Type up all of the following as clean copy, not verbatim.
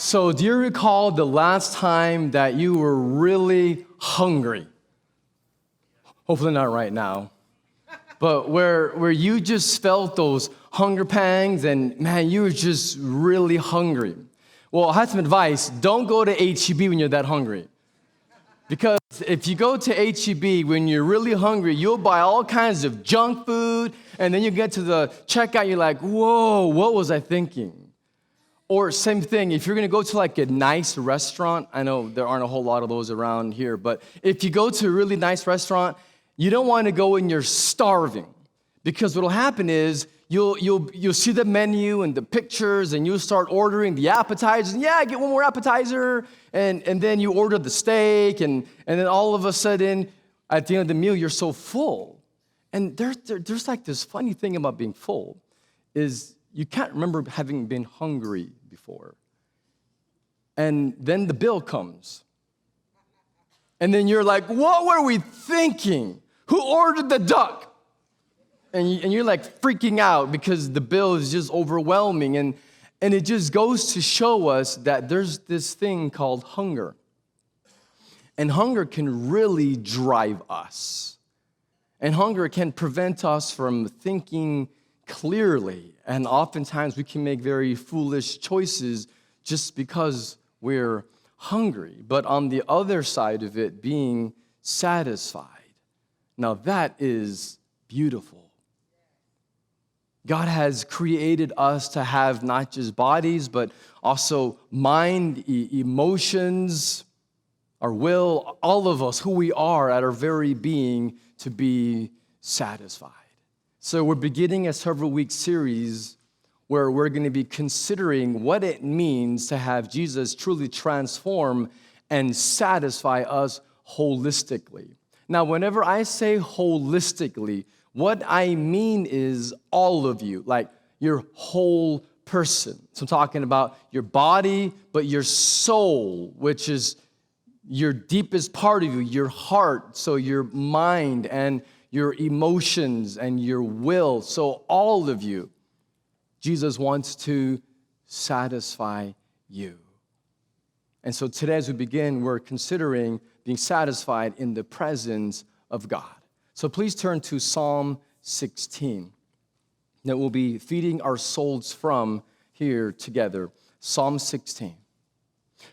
So do you recall the last time that you were really hungry? Hopefully not right now. But where you just felt those hunger pangs and, man, you were just really hungry. Well, I had some advice. Don't go to H-E-B when you're that hungry. Because if you go to H-E-B when you're really hungry, you'll buy all kinds of junk food, and then you get to the checkout, you're like, whoa, what was I thinking? Or same thing, if you're gonna go to like a nice restaurant, I know there aren't a whole lot of those around here, but if you go to a really nice restaurant, you don't wanna go when you're starving. Because what'll happen is, you'll see the menu and the pictures, and you'll start ordering the appetizers. And yeah, get one more appetizer, and then you order the steak, and then all of a sudden, at the end of the meal, you're so full. And there's like this funny thing about being full, is you can't remember having been hungry before. And then the bill comes. And then you're like, what were we thinking? Who ordered the duck? And you're like freaking out because the bill is just overwhelming. And it just goes to show us that there's this thing called hunger. And hunger can really drive us. And hunger can prevent us from thinking clearly. And oftentimes we can make very foolish choices just because we're hungry. But on the other side of it, being satisfied. Now that is beautiful. God has created us to have not just bodies, but also mind, emotions, our will, all of us, who we are at our very being, to be satisfied. So we're beginning a several-week series where we're going to be considering what it means to have Jesus truly transform and satisfy us holistically. Now, whenever I say holistically, what I mean is all of you, like your whole person. So I'm talking about your body, but your soul, which is your deepest part of you, your heart, so your mind and your emotions and your will. So all of you, Jesus wants to satisfy you. And so today as we begin, we're considering being satisfied in the presence of God. So please turn to Psalm 16 that we'll be feeding our souls from here together. Psalm 16.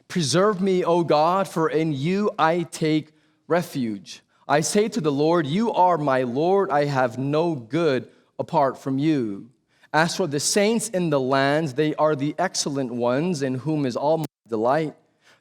Preserve me, O God, for in you I take refuge. I say to the Lord, you are my Lord. I have no good apart from you. As for the saints in the lands, they are the excellent ones in whom is all my delight.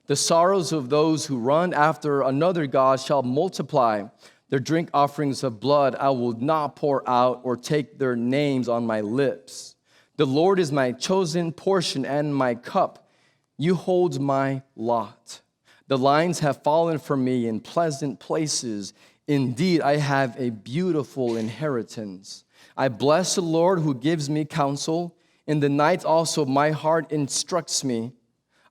The sorrows of those who run after another God shall multiply. Their drink offerings of blood I will not pour out or take their names on my lips. The Lord is my chosen portion and my cup. You hold my lot. The lines have fallen for me in pleasant places. Indeed, I have a beautiful inheritance. I bless the Lord who gives me counsel. In the night also my heart instructs me.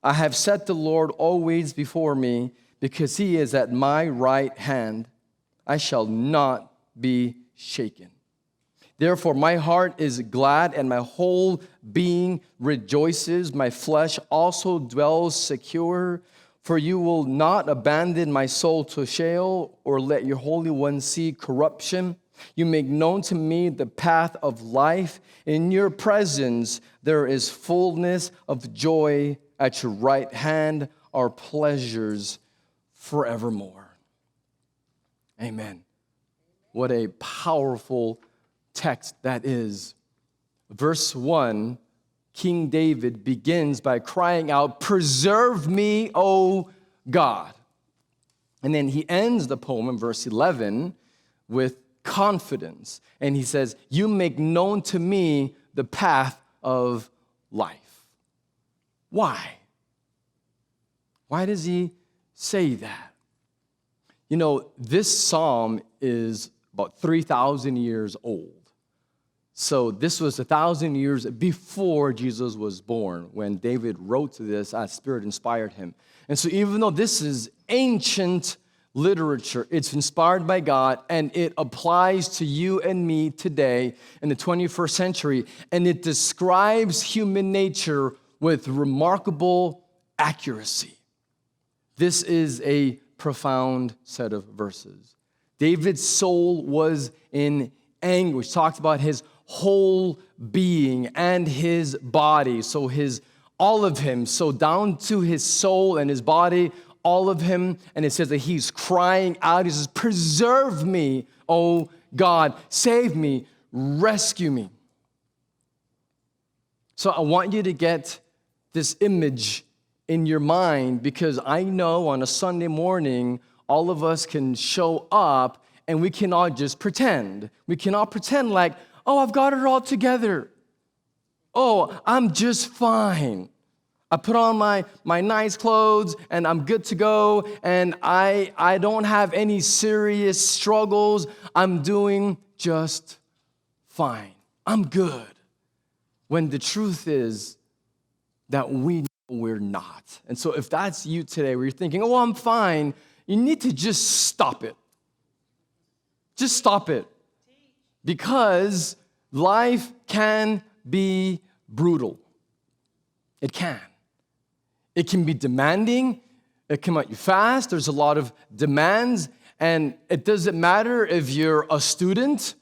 I have set the Lord always before me, because he is at my right hand. I shall not be shaken. Therefore, my heart is glad and my whole being rejoices. My flesh also dwells secure, for you will not abandon my soul to Sheol or let your Holy One see corruption. You make known to me the path of life. In your presence there is fullness of joy. At your right hand are pleasures forevermore. Amen. What a powerful text that is. Verse 1, King David begins by crying out, preserve me, O God. And then he ends the poem in verse 11 with confidence. And he says, you make known to me the path of life. Why? Why does he say that? You know, this psalm is about 3,000 years old. So this was 1,000 years before Jesus was born when David wrote this as Spirit inspired him. And so even though this is ancient literature, it's inspired by God, and it applies to you and me today in the 21st century, and it describes human nature with remarkable accuracy. This is a profound set of verses. David's soul was in anguish. Talked about his whole being and his body. So all of him. So down to his soul and his body, all of him. And it says that he's crying out. He says, preserve me, O God. Save me. Rescue me. So I want you to get this image in your mind, because I know on a Sunday morning, all of us can show up and we cannot just pretend. We cannot pretend like, oh, I've got it all together. Oh, I'm just fine. I put on my nice clothes and I'm good to go, and I don't have any serious struggles. I'm doing just fine. I'm good. When the truth is that we know we're not. And so if that's you today, where you're thinking, oh, I'm fine, you need to just stop it. Just stop it. Because life can be brutal. It can. It can be demanding. It can make you fast. There's a lot of demands. And it doesn't matter if you're a student,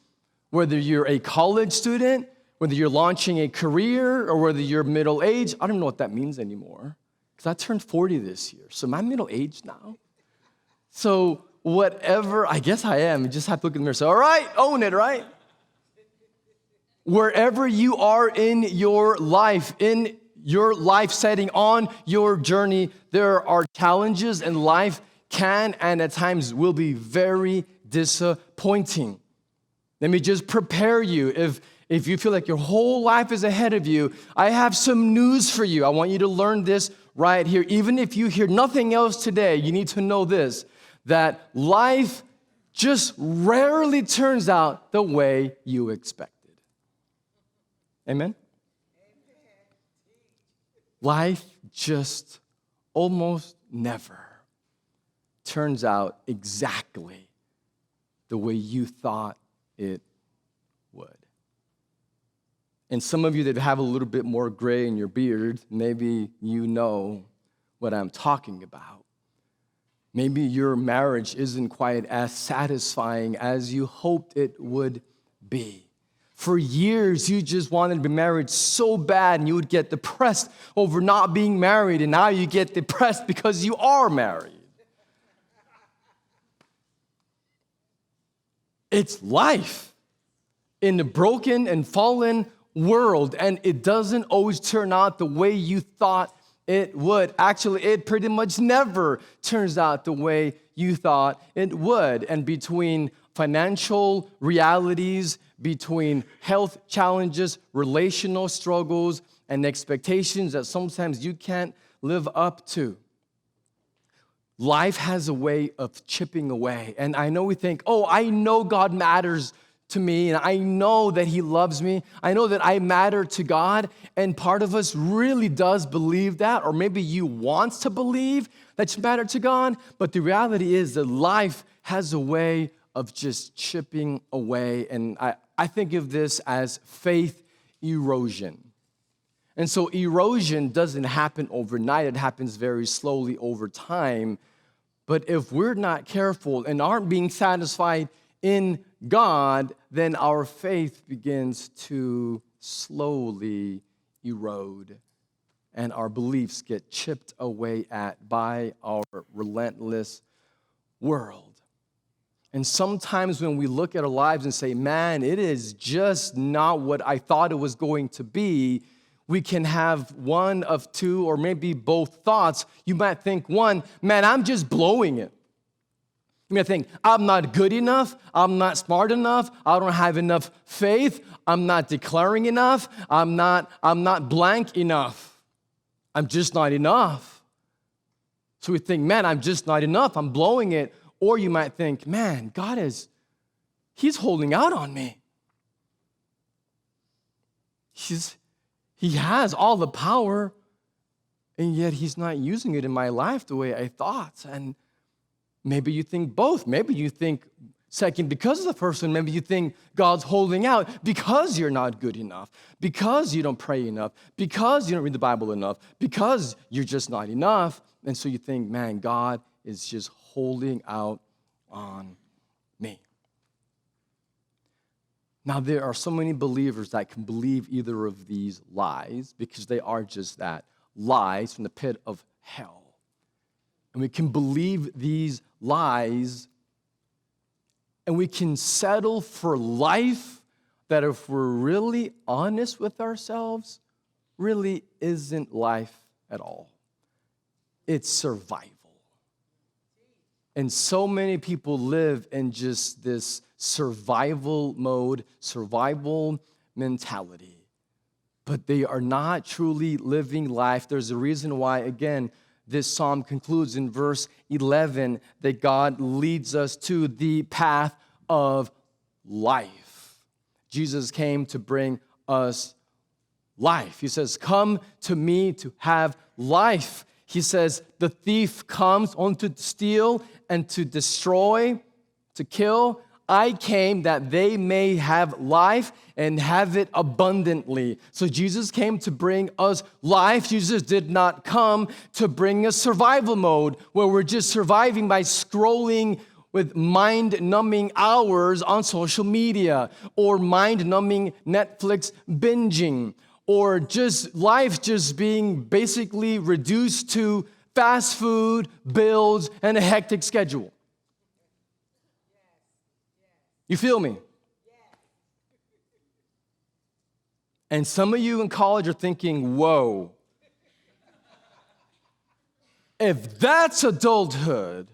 whether you're a college student, whether you're launching a career, or whether you're middle-aged. I don't know what that means anymore, because I turned 40 this year. So am I middle-aged now? So whatever, I guess I am. You just have to look in the mirror and say, all right, own it, right? Wherever you are in your life setting, on your journey, there are challenges, and life can and at times will be very disappointing. Let me just prepare you. If you feel like your whole life is ahead of you, I have some news for you. I want you to learn this right here. Even if you hear nothing else today, you need to know this, that life just rarely turns out the way you expected. Amen? Life just almost never turns out exactly the way you thought it would. And some of you that have a little bit more gray in your beard, maybe you know what I'm talking about. Maybe your marriage isn't quite as satisfying as you hoped it would be. For years, you just wanted to be married so bad, and you would get depressed over not being married, and now you get depressed because you are married. It's life in a broken and fallen world, and it doesn't always turn out the way you thought it would. Actually, it pretty much never turns out the way you thought it would. And between financial realities, between health challenges, relational struggles, and expectations that sometimes you can't live up to, life has a way of chipping away. And I know we think, oh, I know God matters to me, and I know that He loves me. I know that I matter to God, and part of us really does believe that, or maybe you want to believe that you matter to God, but the reality is that life has a way of just chipping away, and I think of this as faith erosion. And so erosion doesn't happen overnight. It happens very slowly over time. But if we're not careful and aren't being satisfied in God, then our faith begins to slowly erode, and our beliefs get chipped away at by our relentless world. And sometimes when we look at our lives and say, man, it is just not what I thought it was going to be, we can have one of two or maybe both thoughts. You might think, one, man, I'm just blowing it. You might think, I'm not good enough, I'm not smart enough, I don't have enough faith, I'm not declaring enough, I'm not blank enough. I'm just not enough. So we think, man, I'm just not enough, I'm blowing it. Or you might think, man, He's holding out on me. He has all the power, and yet He's not using it in my life the way I thought. And maybe you think both. Maybe you think Second, because of the first one, maybe you think God's holding out because you're not good enough, because you don't pray enough, because you don't read the Bible enough, because you're just not enough. And so you think, man, God is just holding out on me. Now, there are so many believers that can believe either of these lies because they are just that, lies from the pit of hell. And we can believe these lies and we can settle for life that, if we're really honest with ourselves, really isn't life at all. It's survival. And so many people live in just this survival mode, survival mentality. But they are not truly living life. There's a reason why, again, this psalm concludes in verse 11 that God leads us to the path of life. Jesus came to bring us life. He says, come to me to have life. He says, the thief comes only to steal and to destroy, to kill. I came that they may have life and have it abundantly. So Jesus came to bring us life. Jesus did not come to bring us survival mode where we're just surviving by scrolling with mind-numbing hours on social media or mind-numbing Netflix binging or just life just being basically reduced to fast food, bills, and a hectic schedule. You feel me? And some of you in college are thinking, whoa, if that's adulthood,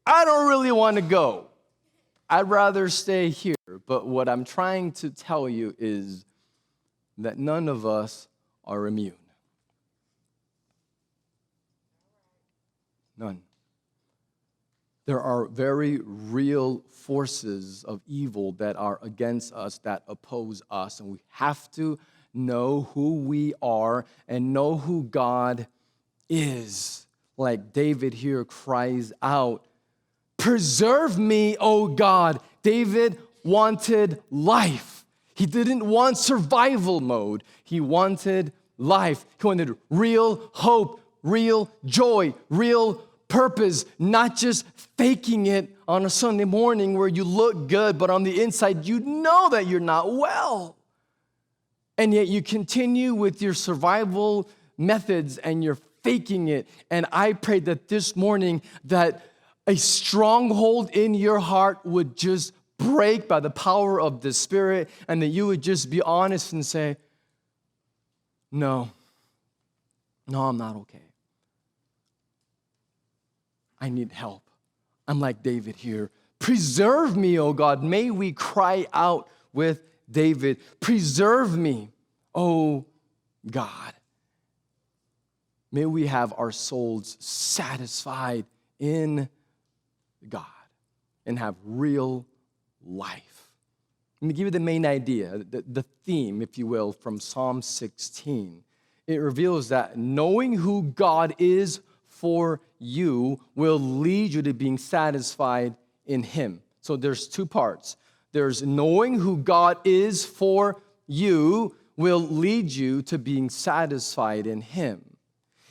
I don't really want to go. I'd rather stay here. But what I'm trying to tell you is that none of us are immune. None. There are very real forces of evil that are against us, that oppose us, and we have to know who we are and know who God is. Like David here cries out, preserve me, O God. David wanted life. He didn't want survival mode. He wanted life. He wanted real hope, real joy, real purpose, not just faking it on a Sunday morning where you look good, but on the inside, you know that you're not well. And yet you continue with your survival methods and you're faking it. And I pray that this morning that a stronghold in your heart would just break by the power of the Spirit and that you would just be honest and say, no, I'm not okay. I need help. I'm like David here. Preserve me, O God. May we cry out with David. Preserve me, O God. May we have our souls satisfied in God and have real life. Let me give you the main idea, the theme, if you will, from Psalm 16. It reveals that knowing who God is for you will lead you to being satisfied in Him. So there's two parts. There's knowing who God is for you will lead you to being satisfied in Him.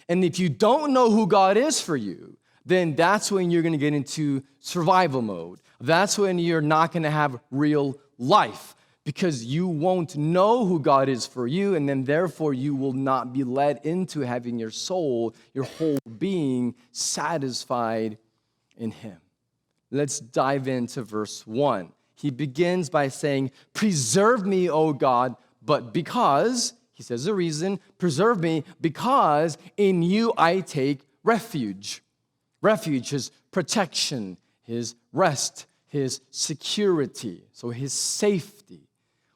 And if you don't know who God is for you, then that's when you're going to get into survival mode. That's when you're not going to have real life because you won't know who God is for you, and then therefore you will not be led into having your soul, your whole being satisfied in Him. Let's dive into verse 1. He begins by saying, preserve me, O God, but because, he says the reason, preserve me because in you I take refuge. Refuge is protection, His rest, His security, so His safety.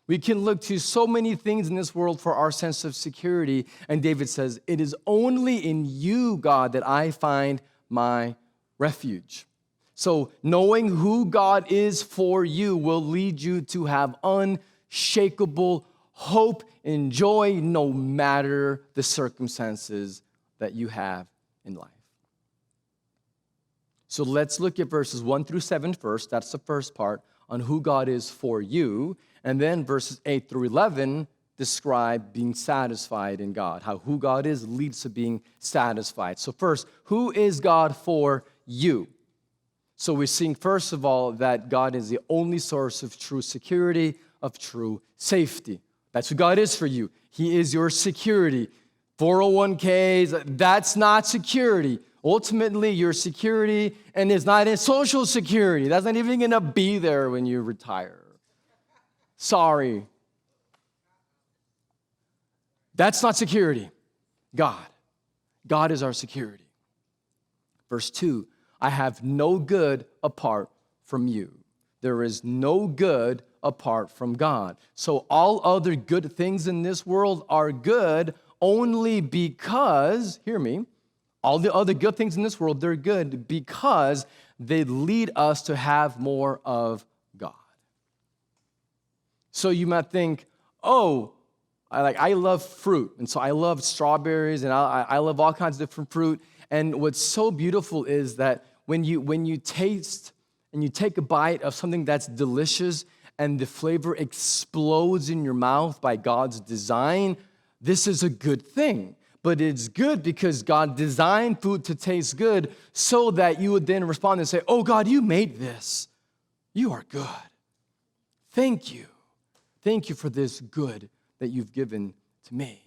We can look to so many things in this world for our sense of security, and David says, it is only in you, God, that I find my refuge. So knowing who God is for you will lead you to have unshakable hope and joy no matter the circumstances that you have in life. So let's look at verses 1 through 7 first. That's the first part on who God is for you. And then verses 8 through 11 describe being satisfied in God, how who God is leads to being satisfied. So first, who is God for you? So we're seeing, first of all, that God is the only source of true security, of true safety. That's who God is for you. He is your security. 401ks, that's not security. Ultimately, your security and is not in Social Security. That's not even going to be there when you retire. Sorry. That's not security. God. God is our security. Verse 2, I have no good apart from you. There is no good apart from God. So all other good things in this world are good only because, hear me, all the other good things in this world, they're good because they lead us to have more of God. So you might think, oh, I love fruit, and so I love strawberries, and I love all kinds of different fruit. And what's so beautiful is that when you taste and you take a bite of something that's delicious and the flavor explodes in your mouth by God's design, this is a good thing. But it's good because God designed food to taste good so that you would then respond and say, oh God, you made this. You are good. Thank you. Thank you for this good that you've given to me.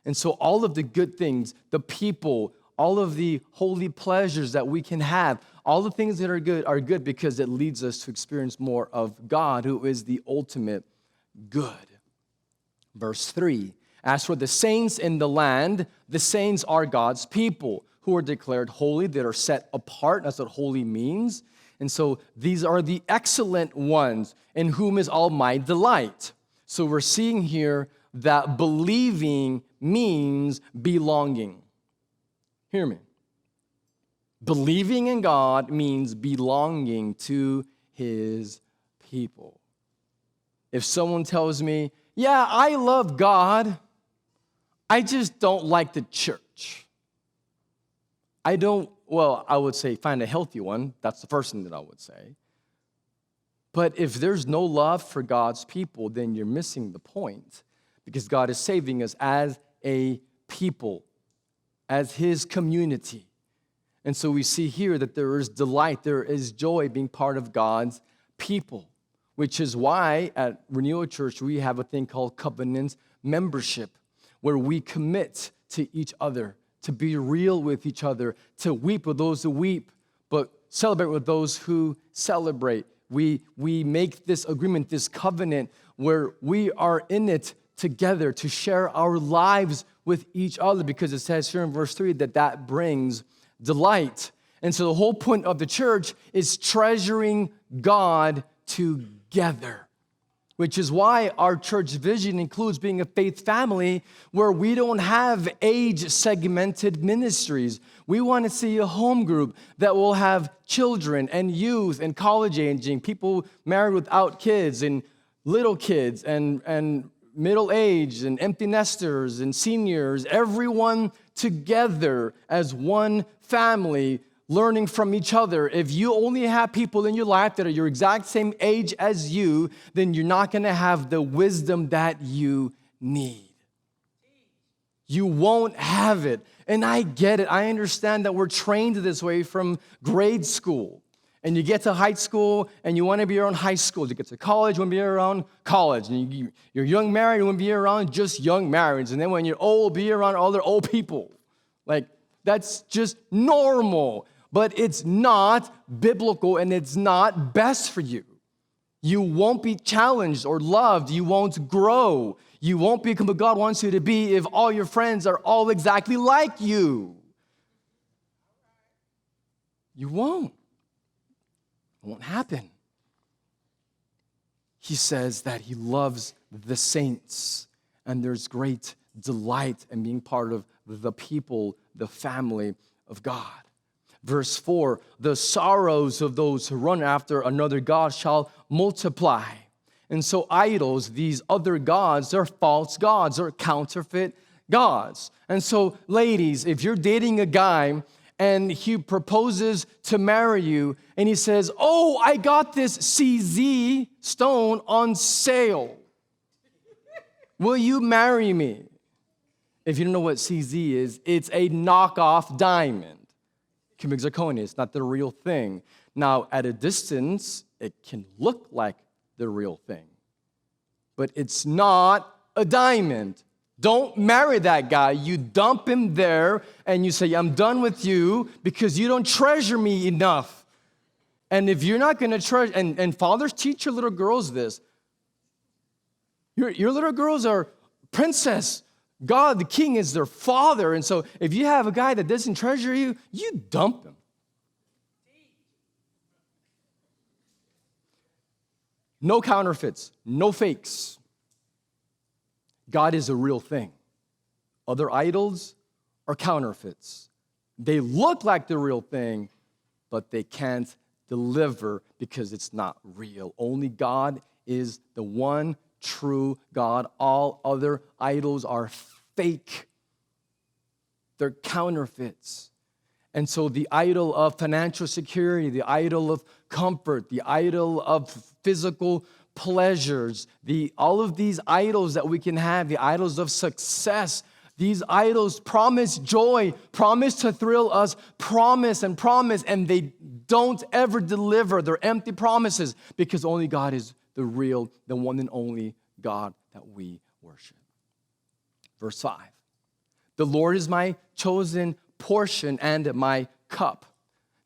And so all of the good things, the people, all of the holy pleasures that we can have, all the things that are good because it leads us to experience more of God, who is the ultimate good. Verse 3, as for the saints in the land, the saints are God's people who are declared holy, that are set apart. That's what holy means. And so these are the excellent ones in whom is all my delight. So we're seeing here that believing means belonging. Hear me. Believing in God means belonging to his people. If someone tells me, yeah, I love God, I just don't like the church. I would say find a healthy one. That's the first thing that I would say. But if there's no love for God's people, then you're missing the point, because God is saving us as a people, as his community. And so we see here that there is delight, there is joy being part of God's people, which is why at Renewal Church we have a thing called covenant membership, where we commit to each other, to be real with each other, to weep with those who weep, but celebrate with those who celebrate. We make this agreement, this covenant, where we are in it together to share our lives with each other, because it says here in verse 3 that brings delight. And so the whole point of the church is treasuring God together, which is why our church vision includes being a faith family where we don't have age-segmented ministries. We want to see a home group that will have children and youth and college-aging, people married without kids and little kids and middle-aged and empty nesters and seniors, everyone together as one family, learning from each other. If you only have people in your life that are your exact same age as you, then you're not going to have the wisdom that you need. You won't have it. And I get it. I understand that we're trained this way from grade school. And you get to high school, and you want to be around high school. You get to college, you want to be around college. And you're young married, you want to be around just young marrieds. And then when you're old, be around other old people. Like, that's just normal. But it's not biblical, and it's not best for you. You won't be challenged or loved. You won't grow. You won't become what God wants you to be if all your friends are all exactly like you. You won't. It won't happen. He says that he loves the saints, and there's great delight in being part of the people, the family of God. Verse 4, the sorrows of those who run after another god shall multiply. And so idols, these other gods, they're false gods, they're counterfeit gods. And so ladies, if you're dating a guy and he proposes to marry you, and he says, oh, I got this CZ stone on sale. Will you marry me? If you don't know what CZ is, it's a knockoff diamond. Cubic zirconia, it's not the real thing. Now, at a distance, it can look like the real thing, but it's not a diamond. Don't marry that guy. You dump him there and you say, I'm done with you because you don't treasure me enough. And if you're not going to treasure, and fathers, teach your little girls this. Your little girls are princess. God, the king, is their father. And so if you have a guy that doesn't treasure you, you dump him. No counterfeits, no fakes. God is a real thing. Other idols are counterfeits. They look like the real thing, but they can't deliver because it's not real. Only God is the one true God. All other idols are fake. They're counterfeits. And so the idol of financial security, the idol of comfort, the idol of physical pleasures, all of these idols that we can have, the idols of success, these idols promise joy, promise to thrill us, promise, and they don't ever deliver. They're empty promises because only God is the real, the one and only God that we worship. Verse 5, the Lord is my chosen portion and my cup.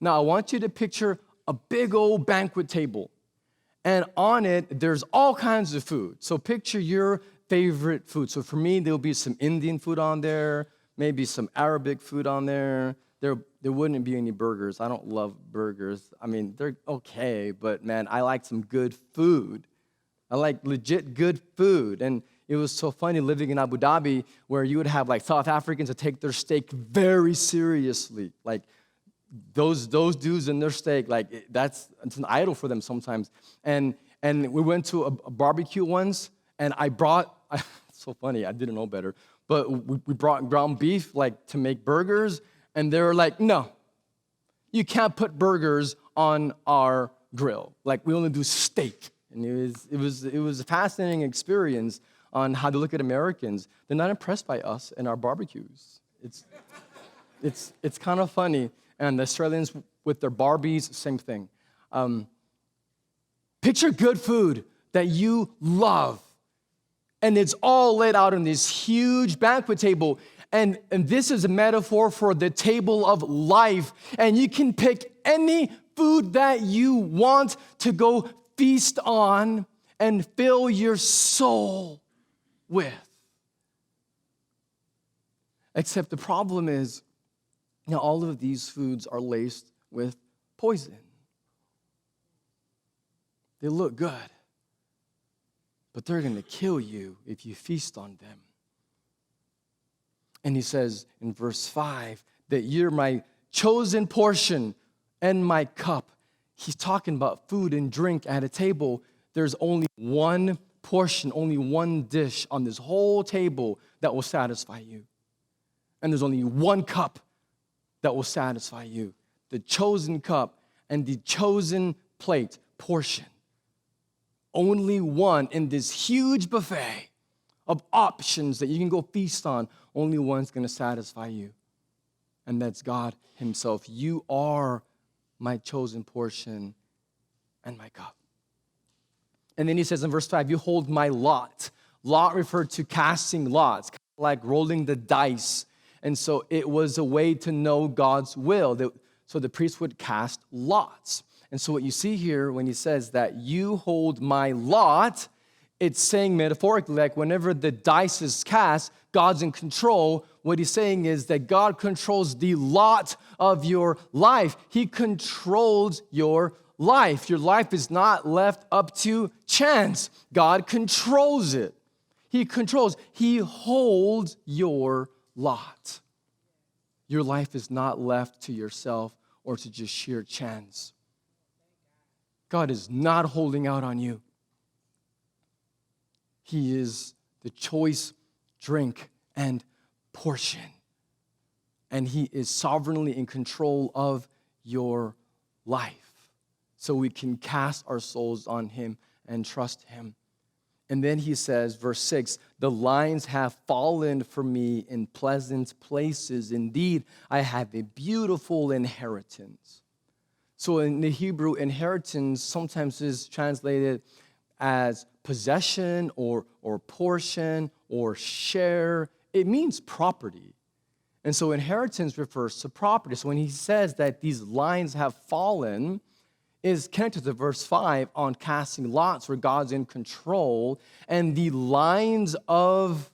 Now, I want you to picture a big old banquet table. And on it, there's all kinds of food. So picture your favorite food. So for me, there'll be some Indian food on there, maybe some Arabic food on there. There wouldn't be any burgers. I don't love burgers. I mean, they're okay, but man, I like some good food. I like legit good food. And it was so funny living in Abu Dhabi where you would have like South Africans that take their steak very seriously. Like, those dudes and their steak, like it's an idol for them sometimes. And we went to a barbecue once, and it's so funny, I didn't know better, but we brought ground beef like to make burgers, and they were like, no, you can't put burgers on our grill. Like, we only do steak. And it was a fascinating experience on how to look at Americans. They're not impressed by us and our barbecues. It's kind of funny. And the Australians with their Barbies, same thing. Picture good food that you love. And it's all laid out on this huge banquet table. And this is a metaphor for the table of life. And you can pick any food that you want to go feast on and fill your soul with. Except the problem is, now, all of these foods are laced with poison. They look good, but they're going to kill you if you feast on them. And he says in verse 5 that you're my chosen portion and my cup. He's talking about food and drink at a table. There's only one portion, only one dish on this whole table that will satisfy you. And there's only one cup that will satisfy you. The chosen cup and the chosen plate, portion. Only one in this huge buffet of options that you can go feast on. Only one's going to satisfy you. And that's God himself. You are my chosen portion and my cup. And then he says in verse 5, you hold my lot. Lot referred to casting lots, kind of like rolling the dice. And so it was a way to know God's will. So the priest would cast lots. And so what you see here when he says that you hold my lot, it's saying metaphorically, like whenever the dice is cast, God's in control. What he's saying is that God controls the lot of your life. He controls your life. Your life is not left up to chance. God controls it. He controls. He holds your lot. Your life is not left to yourself or to just sheer chance. God is not holding out on you. He is the choice, drink, and portion. and he is sovereignly in control of your life. So we can cast our souls on him and trust him. And then he says, verse 6, the lines have fallen for me in pleasant places. Indeed, I have a beautiful inheritance. So in the Hebrew, inheritance sometimes is translated as possession or portion or share. It means property. And so inheritance refers to property. So when he says that these lines have fallen, is connected to verse 5 on casting lots where God's in control, and the lines of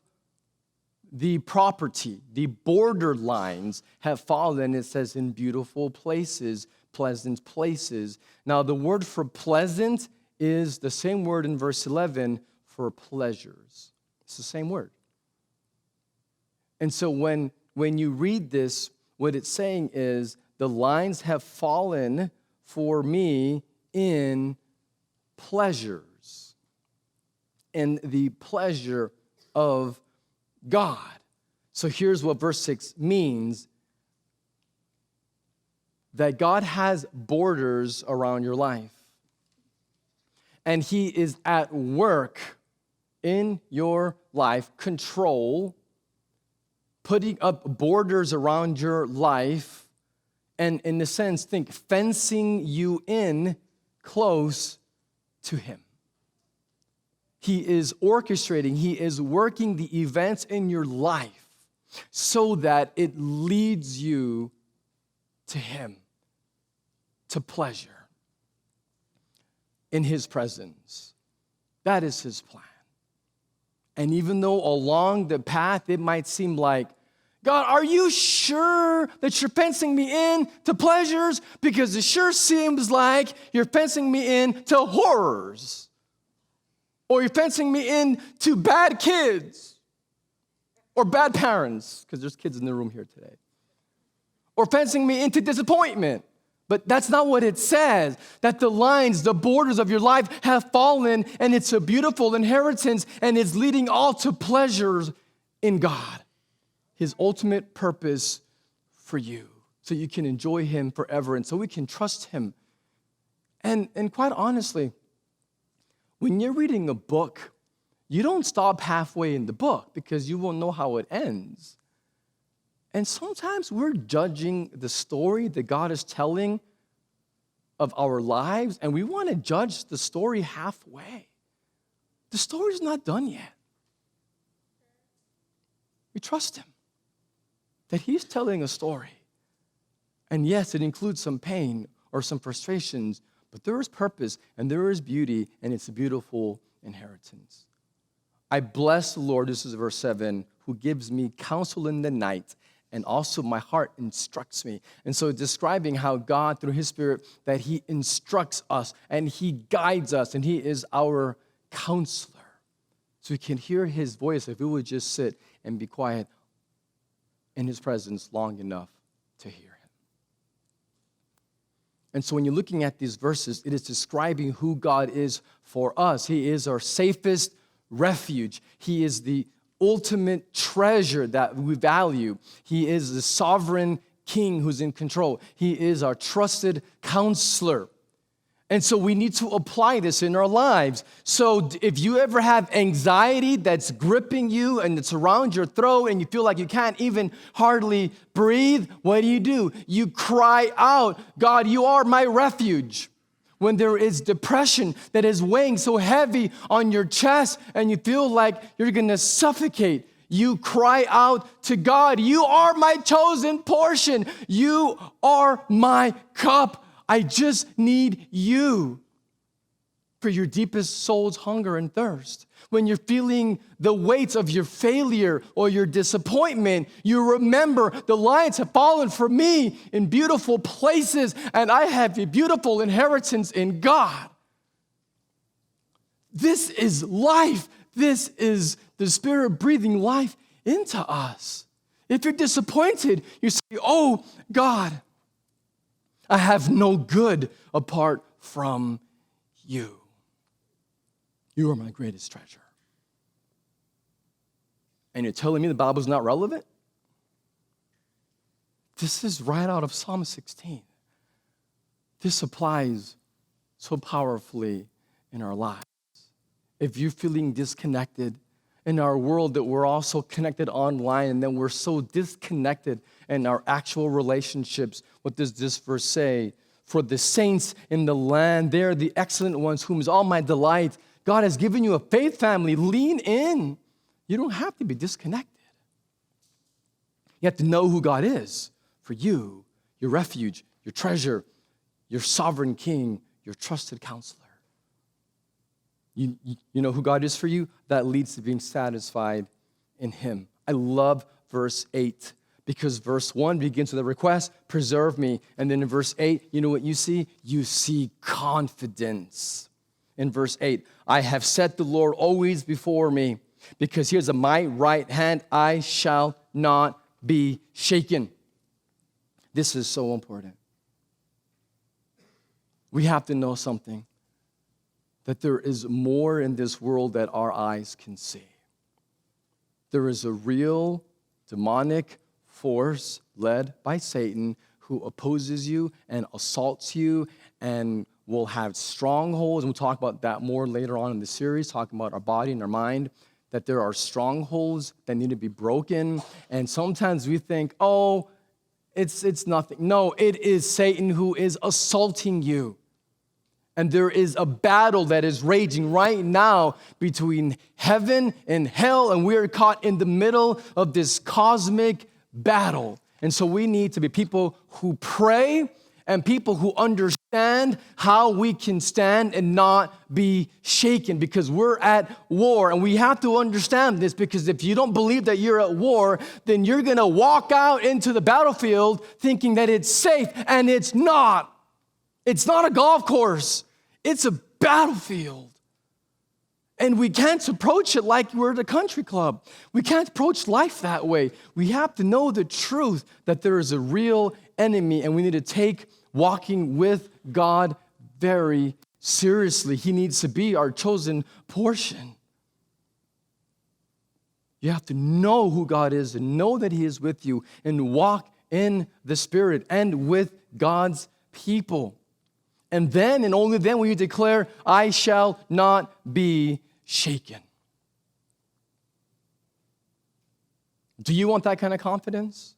the property, the border lines have fallen, it says, in beautiful places, pleasant places. Now, the word for pleasant is the same word in verse 11 for pleasures. It's the same word. And so when you read this, what it's saying is, the lines have fallen for me in pleasures, in the pleasure of God. So here's what verse 6 means, that God has borders around your life, and he is at work in your life, control, putting up borders around your life, and in a sense, think fencing you in close to him. He is orchestrating, he is working the events in your life so that it leads you to him, to pleasure in his presence. That is his plan. And even though along the path it might seem like, God, are you sure that you're fencing me in to pleasures? Because it sure seems like you're fencing me in to horrors. Or you're fencing me in to bad kids. Or bad parents, because there's kids in the room here today. Or fencing me into disappointment. But that's not what it says. That the lines, the borders of your life have fallen, and it's a beautiful inheritance, and it's leading all to pleasures in God. His ultimate purpose for you, so you can enjoy him forever, and so we can trust him. And quite honestly, when you're reading a book, you don't stop halfway in the book because you won't know how it ends. And sometimes we're judging the story that God is telling of our lives, and we want to judge the story halfway. The story's not done yet. We trust him, that he's telling a story. And yes, it includes some pain or some frustrations, but there is purpose and there is beauty, and it's a beautiful inheritance. I bless the Lord, this is verse 7, who gives me counsel in the night, and also my heart instructs me. And so describing how God, through his Spirit, that he instructs us and he guides us, and he is our counselor. So we can hear his voice if we would just sit and be quiet in his presence long enough to hear him. And so when you're looking at these verses, it is describing who God is for us. He is our safest refuge. He is the ultimate treasure that we value. He is the sovereign king who's in control. He is our trusted counselor. And so we need to apply this in our lives. So if you ever have anxiety that's gripping you and it's around your throat and you feel like you can't even hardly breathe, what do? You cry out, God, you are my refuge. When there is depression that is weighing so heavy on your chest and you feel like you're going to suffocate, you cry out to God, you are my chosen portion. You are my cup. I just need you for your deepest soul's hunger and thirst. When you're feeling the weight of your failure or your disappointment, you remember the lions have fallen for me in beautiful places, and I have a beautiful inheritance in God. This is life. This is the Spirit breathing life into us. If you're disappointed, you say, oh, God, I have no good apart from you. You are my greatest treasure. And you're telling me the Bible's not relevant? This is right out of Psalm 16. This applies so powerfully in our lives. If you're feeling disconnected in our world, that we're also connected online, and then we're so disconnected in our actual relationships, what does this verse say? For the saints in the land, they're the excellent ones, whom is all my delight. God has given you a faith family. Lean in. You don't have to be disconnected. You have to know who God is for you, your refuge, your treasure, your sovereign king, your trusted counselor. You know who God is for you? That leads to being satisfied in him. I love verse 8 because verse 1 begins with a request, preserve me. And then in verse 8, you know what you see? You see confidence. In verse 8, I have set the Lord always before me, because he is at my right hand, I shall not be shaken. This is so important. We have to know something, that there is more in this world that our eyes can see. There is a real demonic force led by Satan who opposes you and assaults you and will have strongholds. And we'll talk about that more later on in the series, talking about our body and our mind, that there are strongholds that need to be broken. And sometimes we think, oh, it's nothing. No, it is Satan who is assaulting you. And there is a battle that is raging right now between heaven and hell, and we are caught in the middle of this cosmic battle. And so we need to be people who pray and people who understand how we can stand and not be shaken, because we're at war. And we have to understand this, because if you don't believe that you're at war, then you're going to walk out into the battlefield thinking that it's safe, and it's not. It's not a golf course. It's a battlefield. And we can't approach it like we're at a country club. We can't approach life that way. We have to know the truth that there is a real enemy, and we need to take walking with God very seriously. He needs to be our chosen portion. You have to know who God is and know that he is with you and walk in the Spirit and with God's people. And then, and only then, will you declare, I shall not be shaken. Do you want that kind of confidence?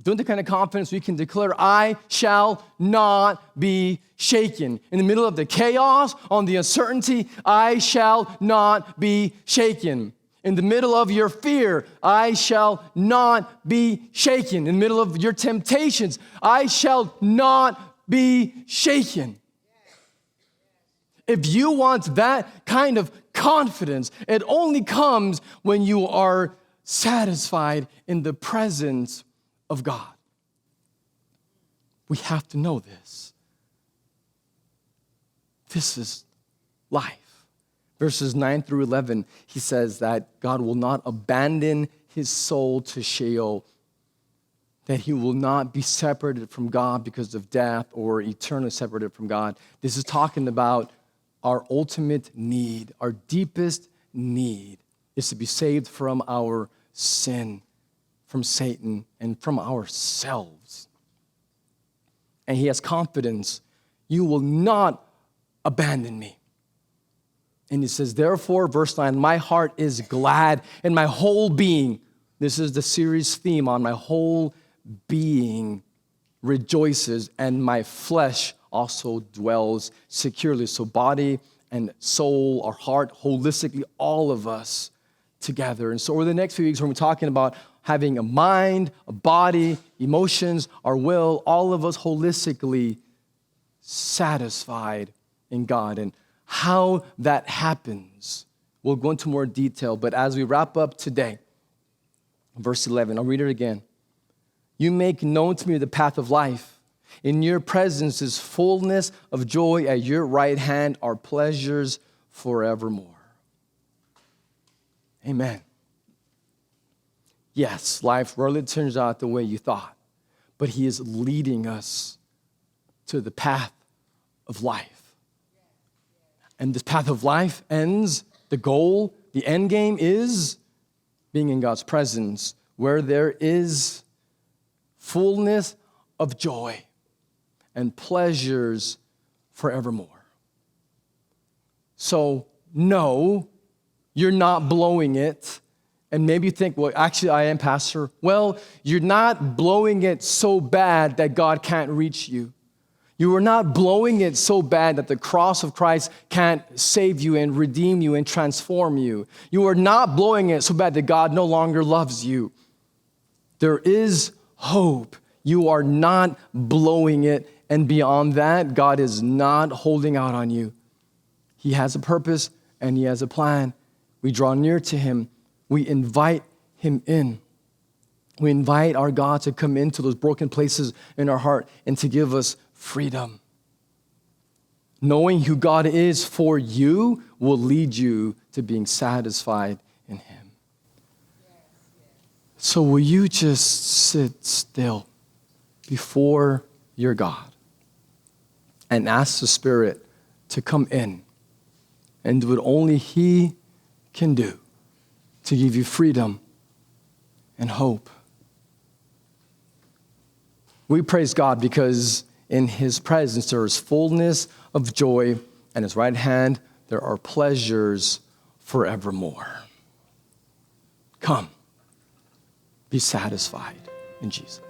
Do you want the kind of confidence we can declare, I shall not be shaken? In the middle of the chaos, on the uncertainty, I shall not be shaken. In the middle of your fear, I shall not be shaken. In the middle of your temptations, I shall not be shaken. If you want that kind of confidence, it only comes when you are satisfied in the presence of God. We have to know this. This is life. Verses 9 through 11, he says that God will not abandon his soul to Sheol, that he will not be separated from God because of death or eternally separated from God. This is talking about our ultimate need, our deepest need is to be saved from our sin, from Satan, and from ourselves. And he has confidence, you will not abandon me. And he says, therefore, verse 9, my heart is glad and my whole being, this is the series theme on my whole being rejoices, and my flesh also dwells securely. So body and soul, our heart, holistically, all of us together. And so over the next few weeks, we're talking about having a mind, a body, emotions, our will, all of us holistically satisfied in God. And how that happens, we'll go into more detail. But as we wrap up today, verse 11, I'll read it again. You make known to me the path of life. In your presence is fullness of joy. At your right hand are pleasures forevermore. Amen. Yes, life rarely turns out the way you thought, but he is leading us to the path of life. And this path of life ends, the goal, the end game is being in God's presence, where there is fullness of joy and pleasures forevermore. So, no, you're not blowing it. And maybe you think, well, actually, I am, Pastor. Well, you're not blowing it so bad that God can't reach you. You are not blowing it so bad that the cross of Christ can't save you and redeem you and transform you. You are not blowing it so bad that God no longer loves you. There is hope. You are not blowing it. And beyond that, God is not holding out on you. He has a purpose and He has a plan. We draw near to Him. We invite Him in. We invite our God to come into those broken places in our heart and to give us freedom. Knowing who God is for you will lead you to being satisfied in Him. So will you just sit still before your God and ask the Spirit to come in and do what only He can do to give you freedom and hope. We praise God because in His presence there is fullness of joy, and His right hand there are pleasures forevermore. Come, be satisfied in Jesus.